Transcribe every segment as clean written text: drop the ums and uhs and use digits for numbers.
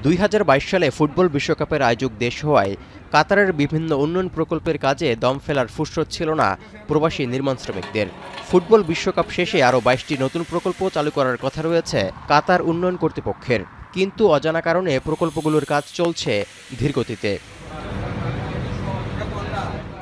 2022 সালে ফুটবল বিশ্বকাপের আয়োজক দেশ হওয়ায় কাতারের বিভিন্ন উন্নয়ন প্রকল্পের কাজে দম ফেলার ফুরসত ছিল না প্রবাসী নির্মাণ শ্রমিকদের। ফুটবল বিশ্বকাপ শেষে আরও 22টি নতুন প্রকল্প চালু করার কথা রয়েছে কাতার উন্নয়ন কর্তৃপক্ষের, কিন্তু অজানা কারণে প্রকল্পগুলোর কাজ চলছে ধীরগতিতে।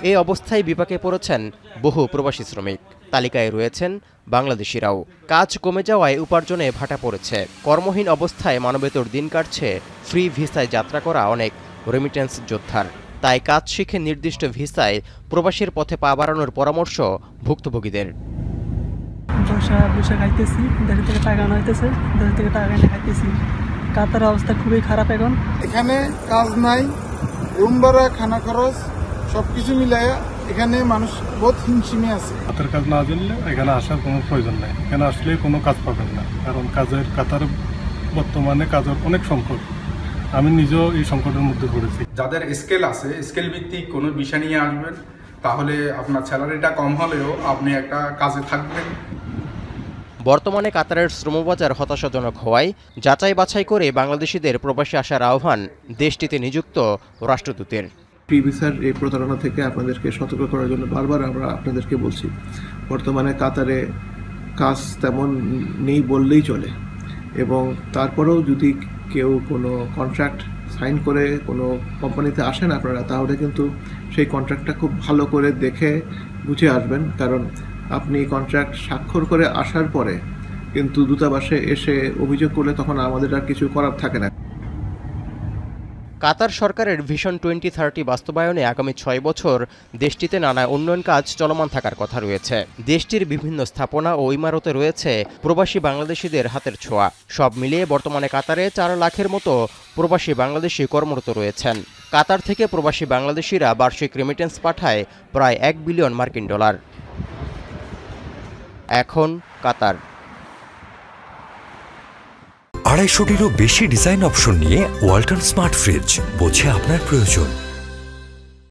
এই অবস্থায় বিপাকে পড়েছেন বহু প্রবাসী শ্রমিক। তালিকায় রয়েছেন বাংলাদেশিরাও। কাজ কমে যাওয়ায় উপার্জনে ভাটা পড়েছে। কর্মহীন অবস্থায় মানবেতর দিন কাটছে ফ্রি ভিসায় যাত্রা করা অনেক রেমিটেন্স যোদ্ধার। তাই কাজ শিখে নির্দিষ্ট ভিসায় প্রবাসীর পথে পা বাড়ানোর পরামর্শ ভুক্তভোগীদের। খাইতেছি, দেশ থেকে টাকা আনাইতেছে, দেশ থেকে টাকা এনে খাইতেছি। কাতার অবস্থা খুবই খারাপ এখন। এখানে কাজ নাই, রুম ভাড়া, খানা খরচ সবকিছু মিলাই এখানে মানুষ বহুত হিমশিমে আছে। কাতার কাজ না জানলে এখানে আসার কোনো প্রয়োজন নেই। এখানে আসলে কোনো কাজ পাবেন না, কারণ কাতার বর্তমানে কাজের অনেক সংকট। আমি নিজেও এই সংকটের মধ্যে পড়েছি। যাদের স্কেল আছে, স্কেল ভিত্তিক কোনো বিষয় নিয়ে আসবেন, তাহলে আপনার স্যালারিটা কম হলেও আপনি একটা কাজে থাকবেন। বর্তমানে কাতারের শ্রমবাজার হতাশাজনক হওয়ায় যাচাই বাছাই করে বাংলাদেশিদের প্রবাসী আসার আহ্বান দেশটিতে নিযুক্ত রাষ্ট্রদূতের। ফ্রি ভিসার এই প্রতারণা থেকে আপনাদেরকে সতর্ক করার জন্য বারবার আমরা আপনাদেরকে বলছি, বর্তমানে কাতারে কাজ তেমন নেই বললেই চলে, এবং তারপরেও যদি কেউ কোনো কন্ট্রাক্ট সাইন করে কোনো কোম্পানিতে আসেন আপনারা, তাহলে কিন্তু সেই কন্ট্রাক্টটা খুব ভালো করে দেখে বুঝে আসবেন, কারণ আপনি কন্ট্রাক্ট স্বাক্ষর করে আসার পরে কিন্তু দূতাবাসে এসে অভিযোগ করলে তখন আমাদের আর কিছু করার থাকে না। কাতার সরকারের ভিশন 2030 বাস্তবায়নে আগামী 6 বছর দেশটিতে নানা উন্নয়ন কাজ চলমান থাকার কথা রয়েছে। দেশটির বিভিন্ন স্থাপনা ও ইমারতে রয়েছে প্রবাসী বাংলাদেশিদের হাতের ছোঁয়া। সব মিলিয়ে বর্তমানে কাতারে 4 লাখের মতো প্রবাসী বাংলাদেশি কর্মরত রয়েছেন। কাতার থেকে প্রবাসী বাংলাদেশিরা বার্ষিক রেমিটেন্স পাঠায় প্রায় $1 বিলিয়ন। এখন কাতার 250টিরও বেশি ডিজাইন অপশন নিয়ে ওয়ালটন স্মার্ট ফ্রিজ, বোঝে আপনার প্রয়োজন।